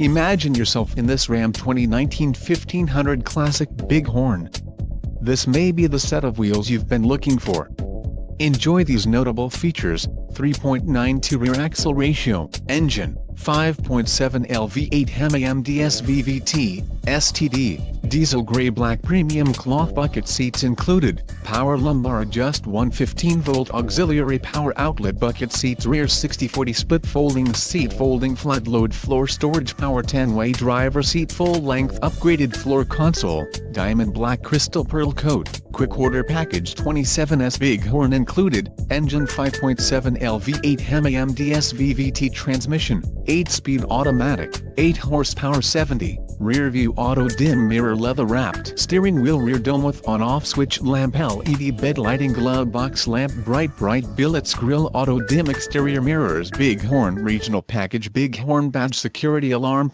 Imagine yourself in this Ram 2019 1500 Classic Bighorn. This may be the set of wheels you've been looking for. Enjoy these notable features: 3.92 rear axle ratio, engine, 5.7 L V8 HEMA VVT, STD, diesel gray-black premium cloth bucket seats included, power lumbar adjust 115-volt auxiliary power outlet bucket seats, rear 60/40 split folding seat, folding flat load floor storage, power 10-way driver seat, full-length upgraded floor console, diamond black crystal pearl coat, quick order package 27S Bighorn included, engine 5.7 L V8 HEMA VVT transmission, 8-speed automatic, 8 horsepower 70, rear view auto dim mirror, leather wrapped steering wheel, rear dome with on-off switch lamp, LED bed lighting, glove box lamp, bright billets grille, auto dim exterior mirrors, Bighorn regional package, Bighorn badge, security alarm.